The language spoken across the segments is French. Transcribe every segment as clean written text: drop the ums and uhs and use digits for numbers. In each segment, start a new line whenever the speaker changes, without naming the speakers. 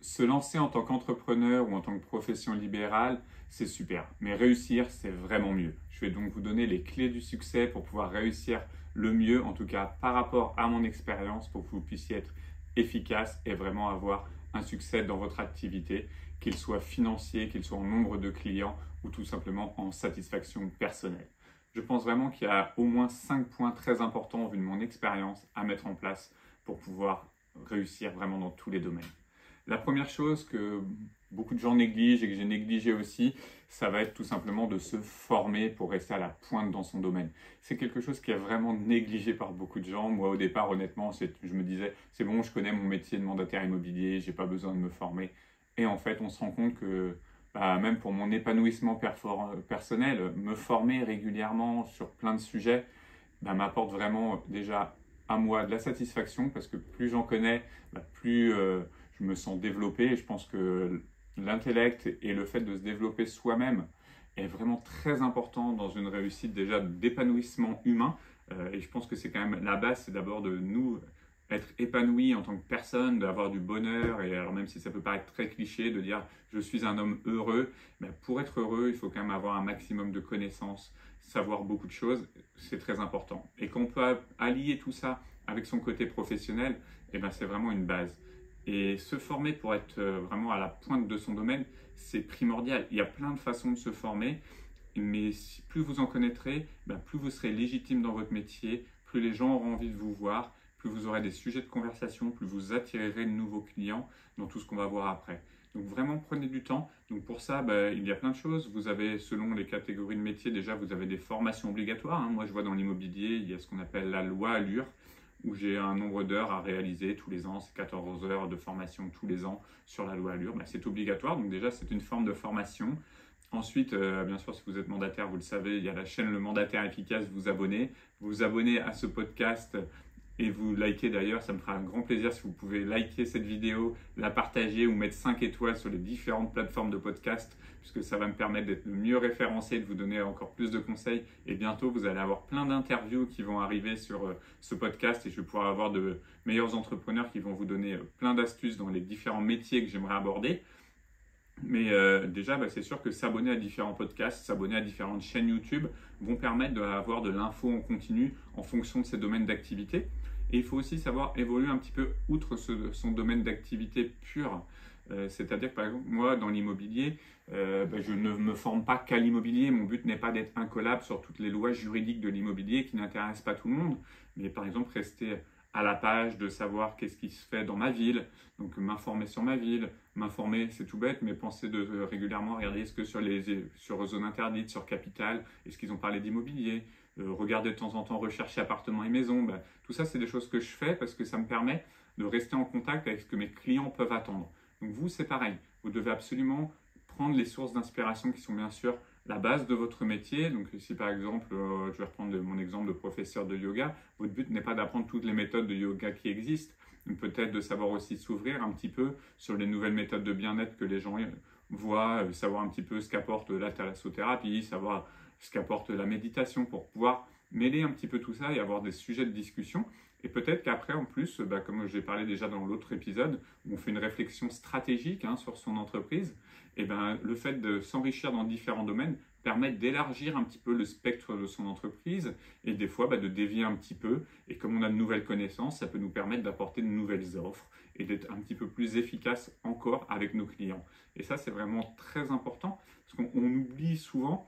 Se lancer en tant qu'entrepreneur ou en tant que profession libérale, c'est super. Mais réussir, c'est vraiment mieux. Je vais donc vous donner les clés du succès pour pouvoir réussir le mieux, en tout cas par rapport à mon expérience, pour que vous puissiez être efficace et vraiment avoir un succès dans votre activité, qu'il soit financier, qu'il soit en nombre de clients ou tout simplement en satisfaction personnelle. Je pense vraiment qu'il y a au moins 5 points très importants vu de mon expérience à mettre en place pour pouvoir réussir vraiment dans tous les domaines. La première chose que beaucoup de gens négligent et que j'ai négligé aussi, ça va être tout simplement de se former pour rester à la pointe dans son domaine. C'est quelque chose qui est vraiment négligé par beaucoup de gens. Moi, au départ, honnêtement, je me disais, c'est bon, je connais mon métier de mandataire immobilier, j'ai pas besoin de me former. Et en fait, on se rend compte que même pour mon épanouissement personnel, me former régulièrement sur plein de sujets m'apporte vraiment déjà à moi de la satisfaction parce que plus j'en connais, plus je me sens développé. Et je pense que l'intellect et le fait de se développer soi-même est vraiment très important dans une réussite déjà d'épanouissement humain. Et je pense que c'est quand même la base, c'est d'abord de nous être épanoui en tant que personne, d'avoir du bonheur, et alors même si ça peut paraître très cliché de dire je suis un homme heureux, pour être heureux, il faut quand même avoir un maximum de connaissances, savoir beaucoup de choses, c'est très important. Et qu'on peut allier tout ça avec son côté professionnel, c'est vraiment une base. Et se former pour être vraiment à la pointe de son domaine, c'est primordial. Il y a plein de façons de se former, mais plus vous en connaîtrez, plus vous serez légitime dans votre métier, plus les gens auront envie de vous voir, plus vous aurez des sujets de conversation, plus vous attirerez de nouveaux clients dans tout ce qu'on va voir après. Donc vraiment prenez du temps. Donc pour ça, il y a plein de choses. Vous avez, selon les catégories de métiers, déjà vous avez des formations obligatoires. Moi je vois dans l'immobilier, il y a ce qu'on appelle la loi Allure, où j'ai un nombre d'heures à réaliser tous les ans. C'est 14 heures de formation tous les ans sur la loi Allure. C'est obligatoire, donc déjà c'est une forme de formation. Ensuite, bien sûr, si vous êtes mandataire, vous le savez, il y a la chaîne Le Mandataire Efficace, vous vous abonnez à ce podcast et vous likez d'ailleurs, ça me fera un grand plaisir si vous pouvez liker cette vidéo, la partager ou mettre 5 étoiles sur les différentes plateformes de podcast, puisque ça va me permettre d'être mieux référencé, de vous donner encore plus de conseils. Et bientôt, vous allez avoir plein d'interviews qui vont arriver sur ce podcast et je vais pouvoir avoir de meilleurs entrepreneurs qui vont vous donner plein d'astuces dans les différents métiers que j'aimerais aborder. Mais déjà, c'est sûr que s'abonner à différents podcasts, s'abonner à différentes chaînes YouTube vont permettre d'avoir de l'info en continu en fonction de ses domaines d'activité. Et il faut aussi savoir évoluer un petit peu outre son domaine d'activité pur. C'est-à-dire que par exemple, moi, dans l'immobilier, je ne me forme pas qu'à l'immobilier. Mon but n'est pas d'être incollable sur toutes les lois juridiques de l'immobilier qui n'intéressent pas tout le monde. Mais par exemple, rester à la page de savoir qu'est-ce qui se fait dans ma ville, donc m'informer sur ma ville, m'informer, c'est tout bête, mais penser de régulièrement regarder ce que sur zones interdites, sur Capital, est-ce qu'ils ont parlé d'immobilier, regarder de temps en temps rechercher appartements et maisons, tout ça c'est des choses que je fais parce que ça me permet de rester en contact avec ce que mes clients peuvent attendre. Donc vous c'est pareil, vous devez absolument prendre les sources d'inspiration qui sont bien sûr la base de votre métier. Donc si par exemple, je vais reprendre mon exemple de professeur de yoga, votre but n'est pas d'apprendre toutes les méthodes de yoga qui existent, mais peut-être de savoir aussi s'ouvrir un petit peu sur les nouvelles méthodes de bien-être que les gens voient, savoir un petit peu ce qu'apporte la thalassothérapie, savoir ce qu'apporte la méditation pour pouvoir mêler un petit peu tout ça et avoir des sujets de discussion. Et peut-être qu'après, en plus, comme j'ai parlé déjà dans l'autre épisode, où on fait une réflexion stratégique sur son entreprise, et le fait de s'enrichir dans différents domaines permet d'élargir un petit peu le spectre de son entreprise et des fois de dévier un petit peu. Et comme on a de nouvelles connaissances, ça peut nous permettre d'apporter de nouvelles offres et d'être un petit peu plus efficace encore avec nos clients. Et ça, c'est vraiment très important parce qu'on oublie souvent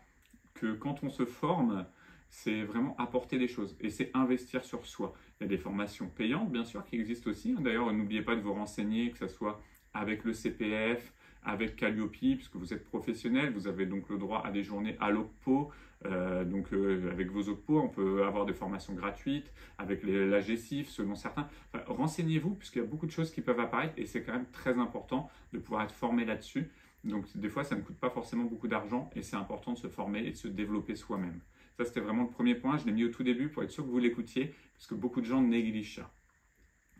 que quand on se forme, c'est vraiment apporter des choses et c'est investir sur soi. Il y a des formations payantes, bien sûr, qui existent aussi. D'ailleurs, n'oubliez pas de vous renseigner, que ce soit avec le CPF, avec Calliope, puisque vous êtes professionnel, vous avez donc le droit à des journées à l'OCPO. Avec vos OCPO, on peut avoir des formations gratuites, avec la GESIF, selon certains. Renseignez-vous, puisqu'il y a beaucoup de choses qui peuvent apparaître et c'est quand même très important de pouvoir être formé là-dessus. Donc des fois, ça ne coûte pas forcément beaucoup d'argent et c'est important de se former et de se développer soi-même. Ça, c'était vraiment le premier point. Je l'ai mis au tout début pour être sûr que vous l'écoutiez, parce que beaucoup de gens négligent ça.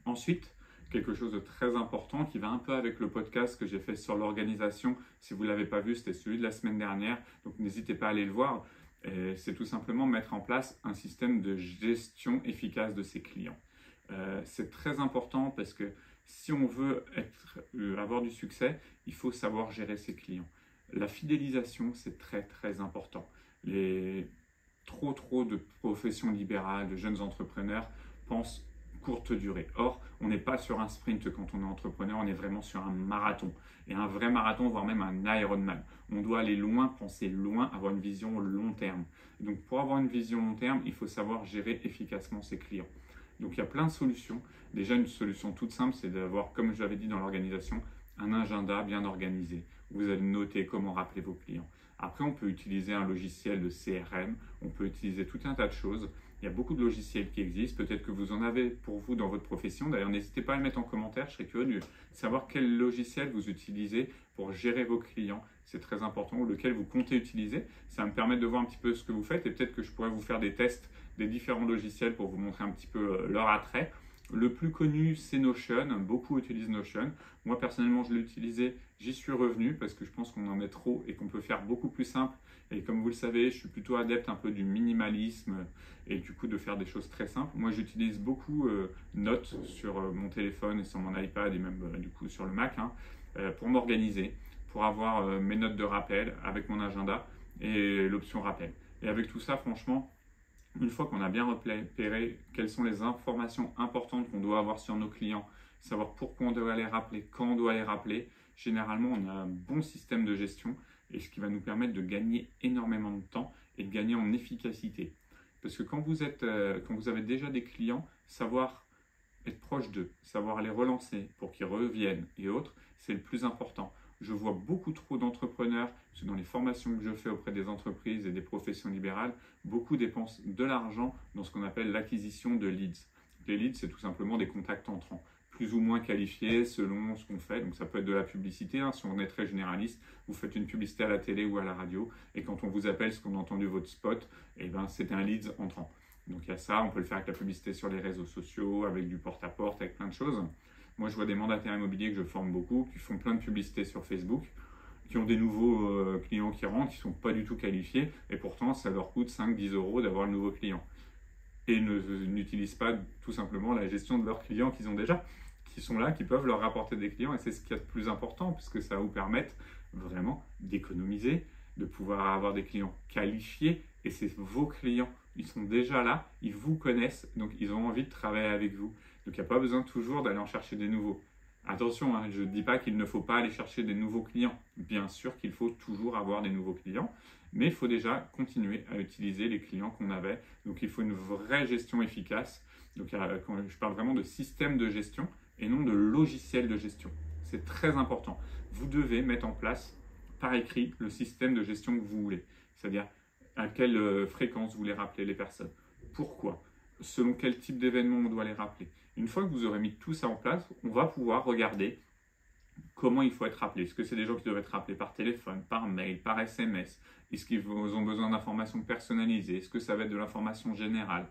Ensuite, quelque chose de très important qui va un peu avec le podcast que j'ai fait sur l'organisation. Si vous ne l'avez pas vu, c'était celui de la semaine dernière, donc n'hésitez pas à aller le voir. C'est tout simplement mettre en place un système de gestion efficace de ses clients. C'est très important parce que Si on veut avoir du succès, il faut savoir gérer ses clients. La fidélisation, c'est très très important. Trop de professions libérales, de jeunes entrepreneurs pensent courte durée. Or, on n'est pas sur un sprint quand on est entrepreneur, on est vraiment sur un marathon. Et un vrai marathon, voire même un Ironman. On doit aller loin, penser loin, avoir une vision long terme. Donc, pour avoir une vision long terme, il faut savoir gérer efficacement ses clients. Donc, il y a plein de solutions. Déjà, une solution toute simple, c'est d'avoir, comme je l'avais dit dans l'organisation, un agenda bien organisé. Vous allez noter comment rappeler vos clients. Après, on peut utiliser un logiciel de CRM, on peut utiliser tout un tas de choses. Il y a beaucoup de logiciels qui existent, peut-être que vous en avez pour vous dans votre profession. D'ailleurs, n'hésitez pas à le mettre en commentaire, je serais curieux de savoir quel logiciel vous utilisez pour gérer vos clients. C'est très important, ou lequel vous comptez utiliser. Ça va me permettre de voir un petit peu ce que vous faites et peut-être que je pourrais vous faire des tests des différents logiciels pour vous montrer un petit peu leur attrait. Le plus connu, c'est Notion. Beaucoup utilisent Notion. Moi, personnellement, je l'ai utilisé. J'y suis revenu parce que je pense qu'on en met trop et qu'on peut faire beaucoup plus simple. Et comme vous le savez, je suis plutôt adepte un peu du minimalisme et du coup de faire des choses très simples. Moi, j'utilise beaucoup Notes sur mon téléphone et sur mon iPad et même du coup sur le Mac pour m'organiser, pour avoir mes notes de rappel avec mon agenda et l'option rappel. Et avec tout ça, franchement, une fois qu'on a bien repéré quelles sont les informations importantes qu'on doit avoir sur nos clients, savoir pourquoi on doit les rappeler, quand on doit les rappeler, généralement on a un bon système de gestion et ce qui va nous permettre de gagner énormément de temps et de gagner en efficacité. Parce que quand vous avez déjà des clients, savoir être proche d'eux, savoir les relancer pour qu'ils reviennent et autres, c'est le plus important. Je vois beaucoup trop d'entrepreneurs, parce que dans les formations que je fais auprès des entreprises et des professions libérales, beaucoup dépensent de l'argent dans ce qu'on appelle l'acquisition de leads. Les leads, c'est tout simplement des contacts entrants, plus ou moins qualifiés selon ce qu'on fait. Donc ça peut être de la publicité, si on est très généraliste, vous faites une publicité à la télé ou à la radio, et quand on vous appelle, ce qu'on a entendu votre spot, c'est un lead entrant. Donc il y a ça, on peut le faire avec la publicité sur les réseaux sociaux, avec du porte-à-porte, avec plein de choses. Moi, je vois des mandataires immobiliers que je forme beaucoup, qui font plein de publicités sur Facebook, qui ont des nouveaux clients qui rentrent, qui ne sont pas du tout qualifiés, et pourtant, ça leur coûte 5-10 euros d'avoir le nouveau client. Et n'utilisent pas tout simplement la gestion de leurs clients qu'ils ont déjà, qui sont là, qui peuvent leur rapporter des clients, et c'est ce qu'il y a de plus important, puisque ça va vous permettre vraiment d'économiser, de pouvoir avoir des clients qualifiés, et c'est vos clients. Ils sont déjà là, ils vous connaissent, donc ils ont envie de travailler avec vous. Donc il n'y a pas besoin toujours d'aller en chercher des nouveaux. Attention, je ne dis pas qu'il ne faut pas aller chercher des nouveaux clients. Bien sûr qu'il faut toujours avoir des nouveaux clients, mais il faut déjà continuer à utiliser les clients qu'on avait. Donc il faut une vraie gestion efficace. Donc je parle vraiment de système de gestion et non de logiciel de gestion. C'est très important. Vous devez mettre en place par écrit le système de gestion que vous voulez. C'est-à-dire à quelle fréquence vous voulez rappeler les personnes. Pourquoi ? Selon quel type d'événement on doit les rappeler. Une fois que vous aurez mis tout ça en place, on va pouvoir regarder comment il faut être rappelé. Est-ce que c'est des gens qui doivent être rappelés par téléphone, par mail, par SMS? Est-ce qu'ils ont besoin d'informations personnalisées? Est-ce que ça va être de l'information générale?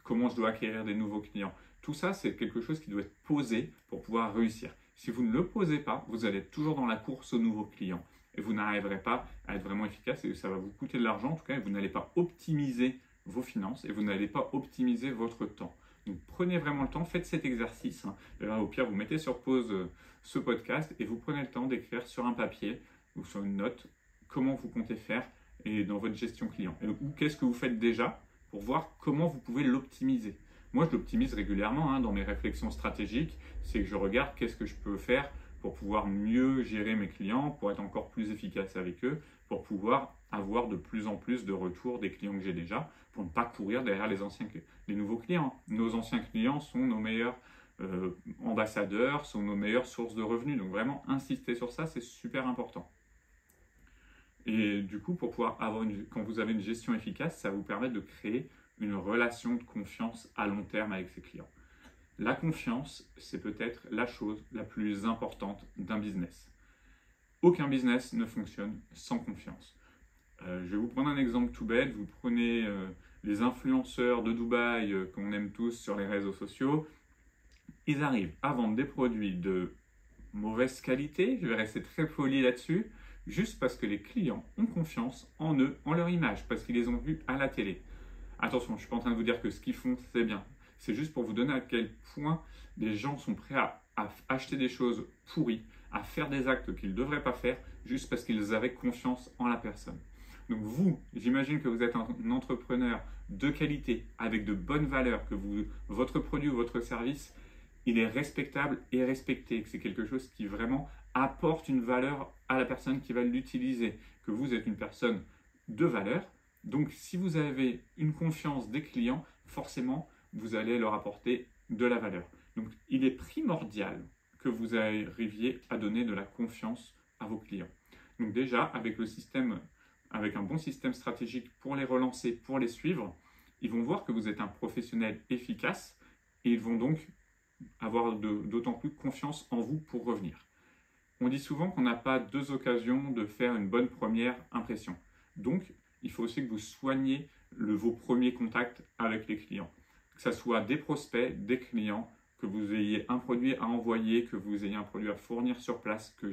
Comment je dois acquérir des nouveaux clients? Tout ça, c'est quelque chose qui doit être posé pour pouvoir réussir. Si vous ne le posez pas, vous allez être toujours dans la course aux nouveaux clients et vous n'arriverez pas à être vraiment efficace et ça va vous coûter de l'argent en tout cas et vous n'allez pas optimiser vos finances et vous n'allez pas optimiser votre temps. Donc prenez vraiment le temps, faites cet exercice. Au pire, vous mettez sur pause ce podcast et vous prenez le temps d'écrire sur un papier ou sur une note comment vous comptez faire et dans votre gestion client. Ou qu'est-ce que vous faites déjà pour voir comment vous pouvez l'optimiser. Moi, je l'optimise régulièrement dans mes réflexions stratégiques. C'est que je regarde qu'est-ce que je peux faire pour pouvoir mieux gérer mes clients, pour être encore plus efficace avec eux, pour pouvoir avoir de plus en plus de retours des clients que j'ai déjà, pour ne pas courir derrière les nouveaux clients. Nos anciens clients sont nos meilleurs ambassadeurs, sont nos meilleures sources de revenus. Donc vraiment, insister sur ça, c'est super important. Et du coup, pour pouvoir quand vous avez une gestion efficace, ça vous permet de créer une relation de confiance à long terme avec ses clients. La confiance, c'est peut-être la chose la plus importante d'un business. Aucun business ne fonctionne sans confiance. Je vais vous prendre un exemple tout bête. Vous prenez les influenceurs de Dubaï qu'on aime tous sur les réseaux sociaux. Ils arrivent à vendre des produits de mauvaise qualité, je vais rester très poli là-dessus, juste parce que les clients ont confiance en eux, en leur image, parce qu'ils les ont vus à la télé. Attention, je ne suis pas en train de vous dire que ce qu'ils font, c'est bien. C'est juste pour vous donner à quel point les gens sont prêts à à acheter des choses pourries, à faire des actes qu'ils ne devraient pas faire, juste parce qu'ils avaient confiance en la personne. Donc vous, j'imagine que vous êtes un entrepreneur de qualité, avec de bonnes valeurs, que votre produit ou votre service, il est respectable et respecté, que c'est quelque chose qui vraiment apporte une valeur à la personne qui va l'utiliser, que vous êtes une personne de valeur. Donc si vous avez une confiance des clients, forcément, vous allez leur apporter de la valeur. Donc il est primordial que vous arriviez à donner de la confiance à vos clients. Donc déjà, avec un bon système stratégique pour les relancer, pour les suivre, ils vont voir que vous êtes un professionnel efficace et ils vont donc avoir d'autant plus confiance en vous pour revenir. On dit souvent qu'on n'a pas deux occasions de faire une bonne première impression. Donc, il faut aussi que vous soigniez vos premiers contacts avec les clients. Que ce soit des prospects, des clients, que vous ayez un produit à envoyer, que vous ayez un produit à fournir sur place, que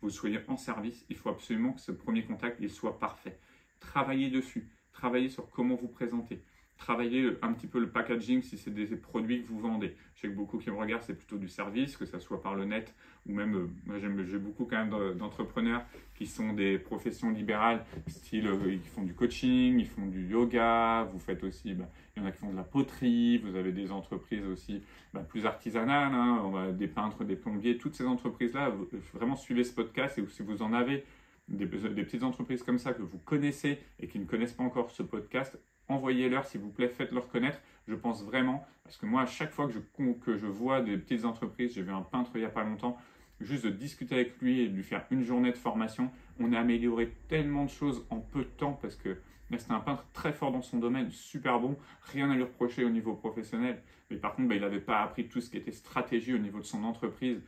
vous soyez en service, il faut absolument que ce premier contact il soit parfait. Travaillez dessus, travaillez sur comment vous présentez. Travaillez un petit peu le packaging si c'est des produits que vous vendez. Je sais que beaucoup qui me regardent, c'est plutôt du service, que ce soit par le net ou même, moi j'ai beaucoup quand même d'entrepreneurs qui sont des professions libérales, style ils font du coaching, ils font du yoga, vous faites aussi, il y en a qui font de la poterie, vous avez des entreprises aussi plus artisanales, hein, des peintres, des plombiers, toutes ces entreprises-là, vraiment suivez ce podcast et si vous en avez des petites entreprises comme ça que vous connaissez et qui ne connaissent pas encore ce podcast, envoyez-leur s'il vous plaît, faites-leur connaître. Je pense vraiment, parce que moi à chaque fois que je vois des petites entreprises, j'ai vu un peintre il n'y a pas longtemps, juste de discuter avec lui et de lui faire une journée de formation, on a amélioré tellement de choses en peu de temps parce que c'était un peintre très fort dans son domaine, super bon, rien à lui reprocher au niveau professionnel. Mais par contre, il n'avait pas appris tout ce qui était stratégie au niveau de son entreprise,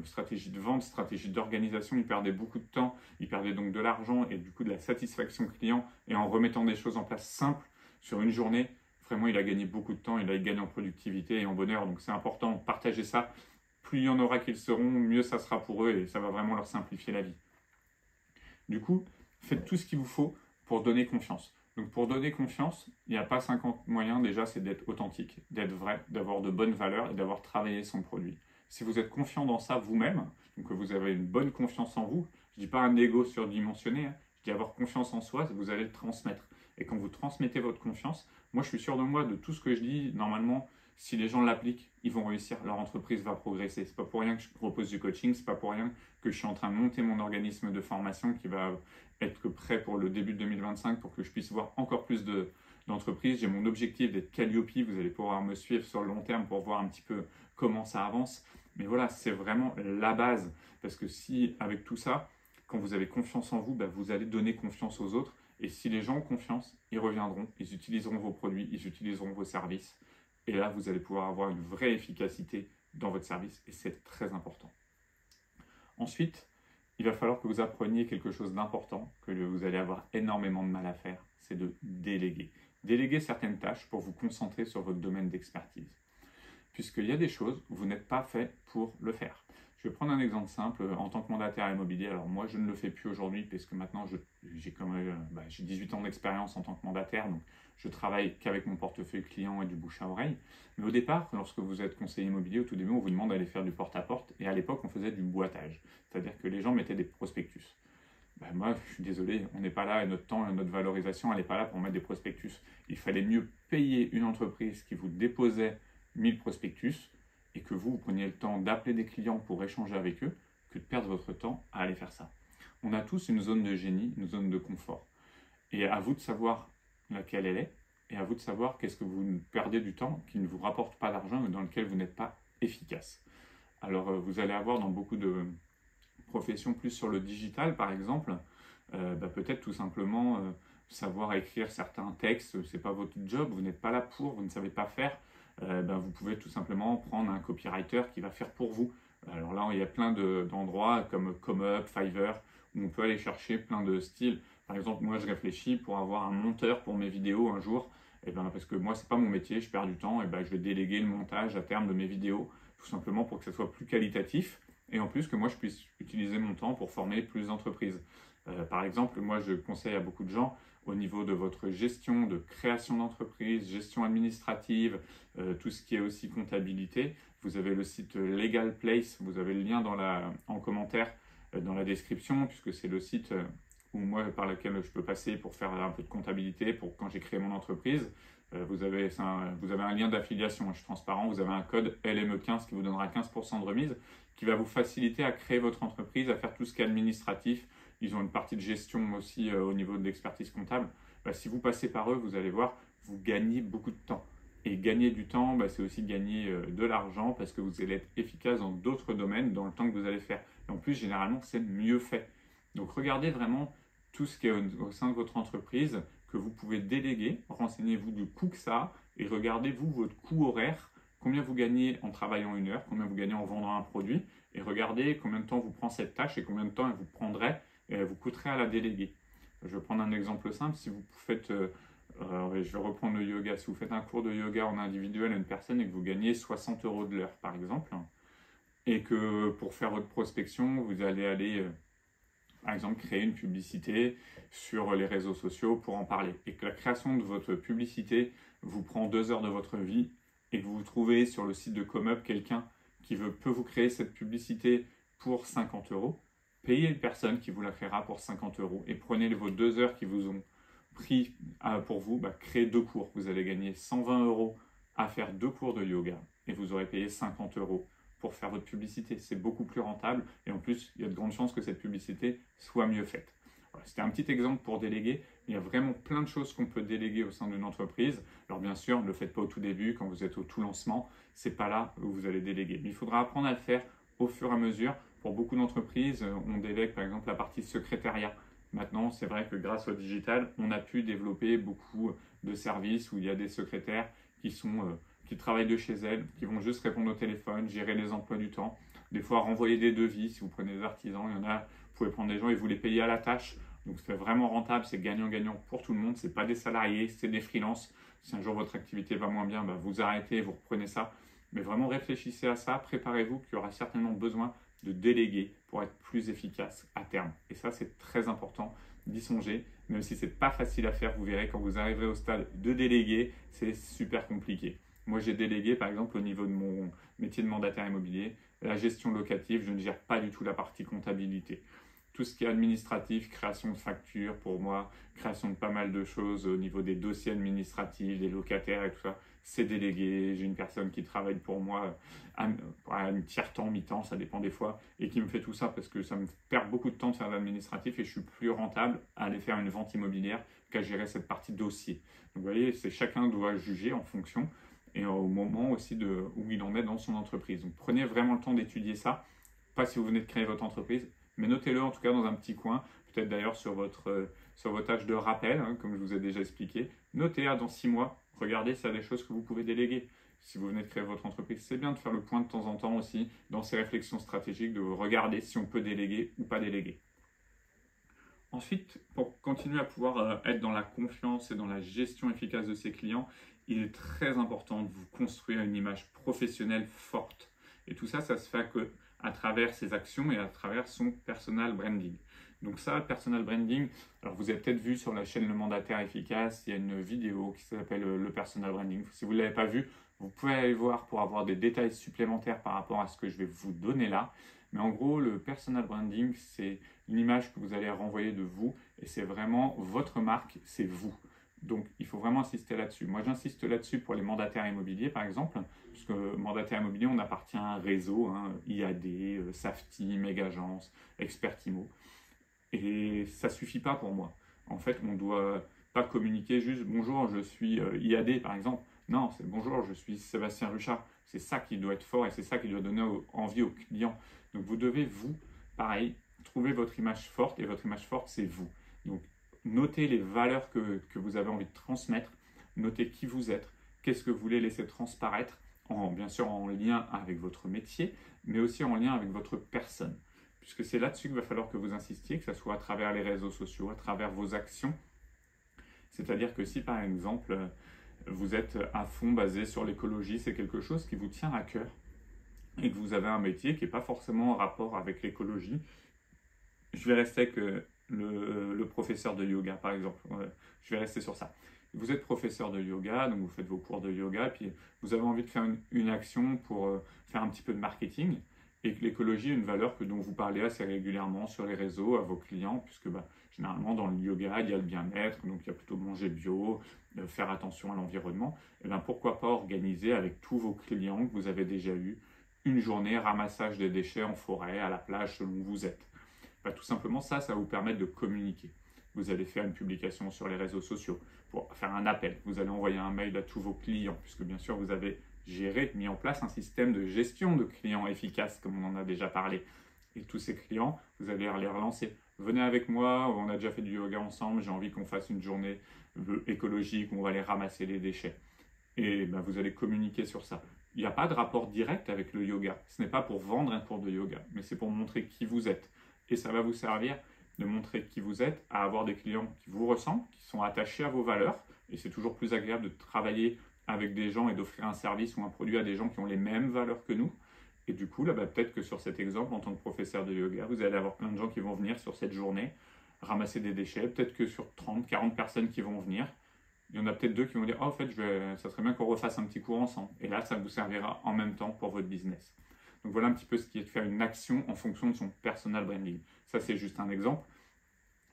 stratégie de vente, stratégie d'organisation. Il perdait beaucoup de temps, il perdait donc de l'argent et du coup de la satisfaction client. Et en remettant des choses en place simples sur une journée, vraiment, il a gagné beaucoup de temps, il a gagné en productivité et en bonheur. Donc c'est important, partagez ça. Plus il y en aura qui le seront, mieux ça sera pour eux et ça va vraiment leur simplifier la vie. Du coup, faites tout ce qu'il vous faut pour donner confiance. Donc pour donner confiance, il n'y a pas 50 moyens, déjà c'est d'être authentique, d'être vrai, d'avoir de bonnes valeurs et d'avoir travaillé son produit. Si vous êtes confiant dans ça vous-même, donc que vous avez une bonne confiance en vous, je ne dis pas un ego surdimensionné, je dis avoir confiance en soi, vous allez le transmettre. Et quand vous transmettez votre confiance, moi je suis sûr de moi, de tout ce que je dis, normalement, si les gens l'appliquent, ils vont réussir, leur entreprise va progresser. C'est pas pour rien que je propose du coaching, c'est pas pour rien que je suis en train de monter mon organisme de formation qui va être prêt pour le début de 2025 pour que je puisse voir encore plus d'entreprises. J'ai mon objectif d'être Calliope, vous allez pouvoir me suivre sur le long terme pour voir un petit peu comment ça avance. Mais voilà, c'est vraiment la base. Parce que si, avec tout ça, quand vous avez confiance en vous, vous allez donner confiance aux autres. Et si les gens ont confiance, ils reviendront, ils utiliseront vos produits, ils utiliseront vos services. Et là, vous allez pouvoir avoir une vraie efficacité dans votre service et c'est très important. Ensuite, il va falloir que vous appreniez quelque chose d'important, que vous allez avoir énormément de mal à faire, c'est de déléguer. Déléguer certaines tâches pour vous concentrer sur votre domaine d'expertise. Puisqu'il y a des choses où vous n'êtes pas fait pour le faire. Je vais prendre un exemple simple. En tant que mandataire immobilier, alors moi je ne le fais plus aujourd'hui parce que maintenant j'ai 18 ans d'expérience en tant que mandataire, donc je travaille qu'avec mon portefeuille client et du bouche à oreille. Mais au départ, lorsque vous êtes conseiller immobilier, au tout début, on vous demande d'aller faire du porte-à-porte et à l'époque, on faisait du boitage. C'est-à-dire que les gens mettaient des prospectus. Moi, je suis désolé, on n'est pas là et notre temps et notre valorisation, elle n'est pas là pour mettre des prospectus. Il fallait mieux payer une entreprise qui vous déposait 1000 prospectus et que vous preniez le temps d'appeler des clients pour échanger avec eux que de perdre votre temps à aller faire ça. On a tous une zone de génie, une zone de confort. Et à vous de savoir laquelle elle est et à vous de savoir qu'est-ce que vous perdez du temps qui ne vous rapporte pas d'argent et dans lequel vous n'êtes pas efficace. Alors vous allez avoir dans beaucoup de professions plus sur le digital par exemple, peut-être tout simplement savoir écrire certains textes, c'est pas votre job, vous n'êtes pas là pour, vous ne savez pas faire. Vous pouvez tout simplement prendre un copywriter qui va faire pour vous. Alors là, il y a plein d'endroits comme ComeUp, Fiverr, où on peut aller chercher plein de styles. Par exemple, moi, je réfléchis pour avoir un monteur pour mes vidéos un jour, parce que moi, c'est pas mon métier, je perds du temps, je vais déléguer le montage à terme de mes vidéos, tout simplement pour que ça soit plus qualitatif, et en plus que moi, je puisse utiliser mon temps pour former plus d'entreprises. Par exemple, moi, je conseille à beaucoup de gens, au niveau de votre gestion de création d'entreprise, gestion administrative, tout ce qui est aussi comptabilité, Vous avez le site Legal Place, vous avez le lien en commentaire dans la description, puisque c'est le site par lequel je peux passer pour faire un peu de comptabilité, pour quand j'ai créé mon entreprise. Vous avez un lien d'affiliation, je suis transparent, vous avez un code LME15 qui vous donnera 15% de remise, qui va vous faciliter à créer votre entreprise, à faire tout ce qui est administratif. Ils ont une partie de gestion aussi au niveau de l'expertise comptable. Si vous passez par eux, vous allez voir, vous gagnez beaucoup de temps. Et gagner du temps, c'est aussi gagner de l'argent parce que vous allez être efficace dans d'autres domaines dans le temps que vous allez faire. Et en plus, généralement, c'est mieux fait. Donc, regardez vraiment tout ce qui est au sein de votre entreprise que vous pouvez déléguer. Renseignez-vous du coût que ça a et regardez-vous votre coût horaire, combien vous gagnez en travaillant 1 heure, combien vous gagnez en vendant un produit et regardez combien de temps vous prend cette tâche et combien de temps elle vous coûterait à la déléguer. Je vais prendre un exemple simple. Si vous faites... je vais reprendre le yoga. Si vous faites un cours de yoga en individuel à une personne et que vous gagnez 60 € de l'heure, par exemple, et que pour faire votre prospection, vous allez aller, par exemple, créer une publicité sur les réseaux sociaux pour en parler, et que la création de votre publicité vous prend 2 heures de votre vie, et que vous trouvez sur le site de ComeUp quelqu'un qui peut vous créer cette publicité pour 50 €, payez une personne qui vous la créera pour 50 € et prenez vos 2 heures qui vous ont pris pour vous, créez 2 cours. Vous allez gagner 120 € à faire 2 cours de yoga et vous aurez payé 50 € pour faire votre publicité. C'est beaucoup plus rentable et en plus, il y a de grandes chances que cette publicité soit mieux faite. Voilà, c'était un petit exemple pour déléguer. Il y a vraiment plein de choses qu'on peut déléguer au sein d'une entreprise. Alors bien sûr, ne le faites pas au tout début, quand vous êtes au tout lancement, c'est pas là où vous allez déléguer. Mais il faudra apprendre à le faire au fur et à mesure. Pour beaucoup d'entreprises, on délègue par exemple la partie secrétariat. Maintenant, c'est vrai que grâce au digital, on a pu développer beaucoup de services où il y a des secrétaires qui travaillent de chez elles, qui vont juste répondre au téléphone, gérer les emplois du temps, des fois renvoyer des devis. Si vous prenez des artisans, il y en a, vous pouvez prendre des gens et vous les payer à la tâche. Donc c'est vraiment rentable, c'est gagnant-gagnant pour tout le monde. C'est pas des salariés, c'est des freelances. Si un jour votre activité va moins bien, vous arrêtez, vous reprenez ça. Mais vraiment réfléchissez à ça, préparez-vous qu'il y aura certainement besoin de déléguer pour être plus efficace à terme. Et ça, c'est très important d'y songer, même si c'est pas facile à faire. Vous verrez quand vous arriverez au stade de déléguer, c'est super compliqué. Moi, j'ai délégué, par exemple, au niveau de mon métier de mandataire immobilier, la gestion locative. Je ne gère pas du tout la partie comptabilité. Tout ce qui est administratif, création de factures, pour moi, création de pas mal de choses au niveau des dossiers administratifs, des locataires et tout ça, c'est délégué. J'ai une personne qui travaille pour moi à un tiers-temps, mi-temps, ça dépend des fois, et qui me fait tout ça parce que ça me perd beaucoup de temps de faire l'administratif et je suis plus rentable à aller faire une vente immobilière qu'à gérer cette partie dossier. Donc vous voyez, chacun doit juger en fonction et au moment aussi où il en est dans son entreprise. Donc prenez vraiment le temps d'étudier ça, pas si vous venez de créer votre entreprise, mais notez-le en tout cas dans un petit coin, peut-être d'ailleurs sur votre tâche de rappel, comme je vous ai déjà expliqué. Notez dans 6 mois, regardez s'il y a des choses que vous pouvez déléguer. Si vous venez de créer votre entreprise, c'est bien de faire le point de temps en temps aussi dans ces réflexions stratégiques, de regarder si on peut déléguer ou pas déléguer. Ensuite, pour continuer à pouvoir être dans la confiance et dans la gestion efficace de ses clients, il est très important de vous construire une image professionnelle forte. Et tout ça, ça se fait à travers ses actions et à travers son personal branding. Donc ça, le personal branding, alors vous avez peut-être vu sur la chaîne Le Mandataire Efficace, il y a une vidéo qui s'appelle le personal branding. Si vous ne l'avez pas vu, vous pouvez aller voir pour avoir des détails supplémentaires par rapport à ce que je vais vous donner là. Mais en gros, le personal branding, c'est l'image que vous allez renvoyer de vous et c'est vraiment votre marque, c'est vous. Donc, il faut vraiment insister là-dessus. Moi, j'insiste là-dessus pour les mandataires immobiliers, par exemple, puisque mandataire immobilier, on appartient à un réseau, IAD, Safety, Megagence, Expertimo. Et ça ne suffit pas pour moi. En fait, on ne doit pas communiquer juste « Bonjour, je suis IAD », par exemple. Non, c'est « Bonjour, je suis Sébastien Ruchard ». C'est ça qui doit être fort et c'est ça qui doit donner envie aux clients. Donc, vous devez, vous, pareil, trouver votre image forte et votre image forte, c'est vous. Donc, notez les valeurs que vous avez envie de transmettre, notez qui vous êtes, qu'est-ce que vous voulez laisser transparaître, bien sûr en lien avec votre métier, mais aussi en lien avec votre personne. Puisque c'est là-dessus qu'il va falloir que vous insistiez, que ce soit à travers les réseaux sociaux, à travers vos actions. C'est-à-dire que si par exemple, vous êtes à fond basé sur l'écologie, c'est quelque chose qui vous tient à cœur, et que vous avez un métier qui n'est pas forcément en rapport avec l'écologie, je vais rester avec le professeur de yoga, par exemple. Je vais rester sur ça. Vous êtes professeur de yoga, donc vous faites vos cours de yoga, puis vous avez envie de faire une action pour faire un petit peu de marketing, et que l'écologie est une valeur dont vous parlez assez régulièrement sur les réseaux à vos clients, puisque généralement dans le yoga, il y a le bien-être, donc il y a plutôt manger bio, faire attention à l'environnement. Et pourquoi pas organiser avec tous vos clients que vous avez déjà eus une journée ramassage des déchets en forêt, à la plage, selon où vous êtes. Tout simplement, ça va vous permettre de communiquer. Vous allez faire une publication sur les réseaux sociaux pour faire un appel. Vous allez envoyer un mail à tous vos clients, puisque bien sûr, vous avez mis en place un système de gestion de clients efficace, comme on en a déjà parlé. Et tous ces clients, vous allez les relancer. Venez avec moi, on a déjà fait du yoga ensemble, j'ai envie qu'on fasse une journée écologique où on va aller ramasser les déchets. Et vous allez communiquer sur ça. Il n'y a pas de rapport direct avec le yoga. Ce n'est pas pour vendre un cours de yoga, mais c'est pour montrer qui vous êtes. Et ça va vous servir de montrer qui vous êtes, à avoir des clients qui vous ressemblent, qui sont attachés à vos valeurs. Et c'est toujours plus agréable de travailler avec des gens et d'offrir un service ou un produit à des gens qui ont les mêmes valeurs que nous. Et du coup, peut-être que sur cet exemple, en tant que professeur de yoga, vous allez avoir plein de gens qui vont venir sur cette journée ramasser des déchets. Peut-être que sur 30, 40 personnes qui vont venir, il y en a peut-être 2 qui vont dire « Oh, en fait, ça serait bien qu'on refasse un petit cours ensemble. » Et là, ça vous servira en même temps pour votre business. Donc voilà un petit peu ce qui est de faire une action en fonction de son personal branding. Ça, c'est juste un exemple.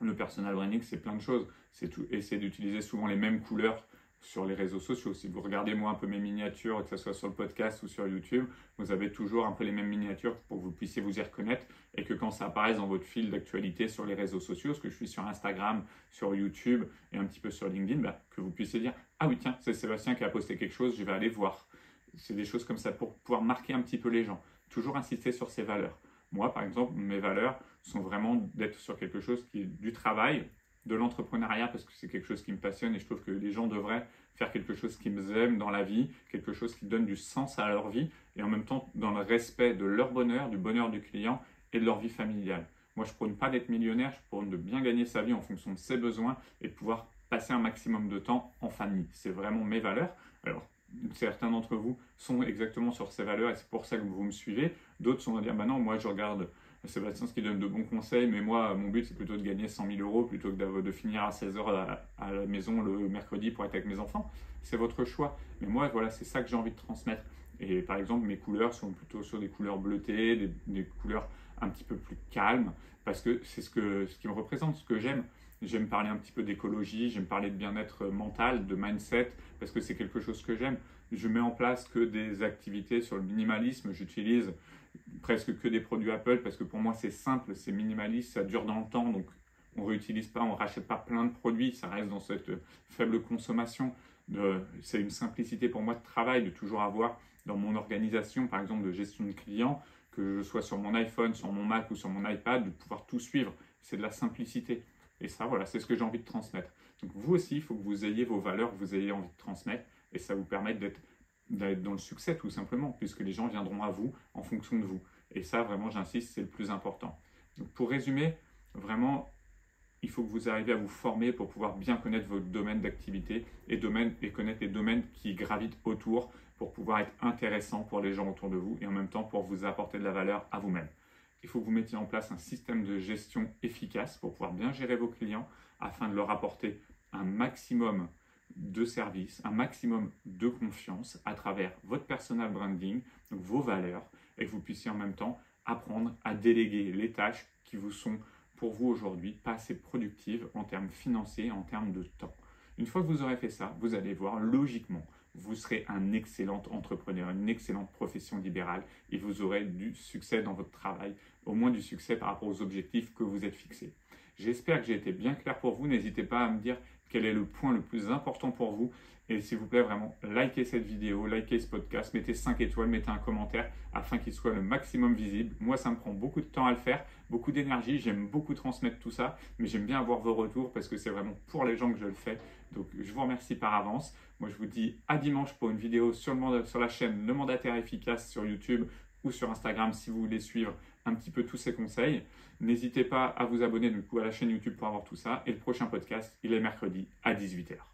Le personal branding, c'est plein de choses. C'est essayer d'utiliser souvent les mêmes couleurs sur les réseaux sociaux. Si vous regardez moi un peu mes miniatures, que ce soit sur le podcast ou sur YouTube, vous avez toujours un peu les mêmes miniatures pour que vous puissiez vous y reconnaître et que quand ça apparaisse dans votre fil d'actualité sur les réseaux sociaux, parce que je suis sur Instagram, sur YouTube et un petit peu sur LinkedIn, que vous puissiez dire « Ah oui, tiens, c'est Sébastien qui a posté quelque chose, je vais aller voir ». C'est des choses comme ça pour pouvoir marquer un petit peu les gens. Toujours insister sur ses valeurs. Moi, par exemple, mes valeurs sont vraiment d'être sur quelque chose qui est du travail, de l'entrepreneuriat, parce que c'est quelque chose qui me passionne et je trouve que les gens devraient faire quelque chose qu'ils aiment dans la vie, quelque chose qui donne du sens à leur vie et en même temps dans le respect de leur bonheur, du bonheur du client et de leur vie familiale. Moi, je prône pas d'être millionnaire, je prône de bien gagner sa vie en fonction de ses besoins et de pouvoir passer un maximum de temps en famille. C'est vraiment mes valeurs. Alors, certains d'entre vous sont exactement sur ces valeurs et c'est pour ça que vous me suivez. D'autres sont à dire, non, moi je regarde Sébastien ce qui donne de bons conseils, mais moi mon but c'est plutôt de gagner 100 000 euros plutôt que de finir à 16 h à la maison le mercredi pour être avec mes enfants. C'est votre choix. Mais moi voilà, c'est ça que j'ai envie de transmettre. Et par exemple, mes couleurs sont plutôt sur des couleurs bleutées, des couleurs un petit peu plus calmes, parce que c'est ce qui me représente, ce que j'aime. J'aime parler un petit peu d'écologie, j'aime parler de bien-être mental, de mindset, parce que c'est quelque chose que j'aime. Je mets en place que des activités sur le minimalisme, j'utilise presque que des produits Apple, parce que pour moi c'est simple, c'est minimaliste, ça dure dans le temps, donc on ne réutilise pas, on ne rachète pas plein de produits, ça reste dans cette faible consommation. C'est une simplicité pour moi de travail, de toujours avoir dans mon organisation, par exemple de gestion de clients, que je sois sur mon iPhone, sur mon Mac ou sur mon iPad, de pouvoir tout suivre. C'est de la simplicité. Et ça, voilà, c'est ce que j'ai envie de transmettre. Donc vous aussi, il faut que vous ayez vos valeurs que vous ayez envie de transmettre et ça vous permet d'être dans le succès tout simplement, puisque les gens viendront à vous en fonction de vous. Et ça, vraiment, j'insiste, c'est le plus important. Donc pour résumer, vraiment, il faut que vous arriviez à vous former pour pouvoir bien connaître votre domaine d'activité et connaître les domaines qui gravitent autour pour pouvoir être intéressant pour les gens autour de vous et en même temps pour vous apporter de la valeur à vous-même. Il faut que vous mettiez en place un système de gestion efficace pour pouvoir bien gérer vos clients afin de leur apporter un maximum de services, un maximum de confiance à travers votre personal branding, donc vos valeurs, et que vous puissiez en même temps apprendre à déléguer les tâches qui vous sont pour vous aujourd'hui pas assez productives en termes financiers, en termes de temps. Une fois que vous aurez fait ça, vous allez voir logiquement, vous serez un excellent entrepreneur, une excellente profession libérale et vous aurez du succès dans votre travail, au moins du succès par rapport aux objectifs que vous êtes fixés. J'espère que j'ai été bien clair pour vous. N'hésitez pas à me dire quel est le point le plus important pour vous. Et s'il vous plaît, vraiment, likez cette vidéo, likez ce podcast, mettez 5 étoiles, mettez un commentaire afin qu'il soit le maximum visible. Moi, ça me prend beaucoup de temps à le faire, beaucoup d'énergie. J'aime beaucoup transmettre tout ça, mais j'aime bien avoir vos retours parce que c'est vraiment pour les gens que je le fais. Donc, je vous remercie par avance. Moi, je vous dis à dimanche pour une vidéo sur la chaîne Le Mandataire Efficace sur YouTube ou sur Instagram si vous voulez suivre un petit peu tous ces conseils. N'hésitez pas à vous abonner du coup à la chaîne YouTube pour avoir tout ça. Et le prochain podcast, il est mercredi à 18 h.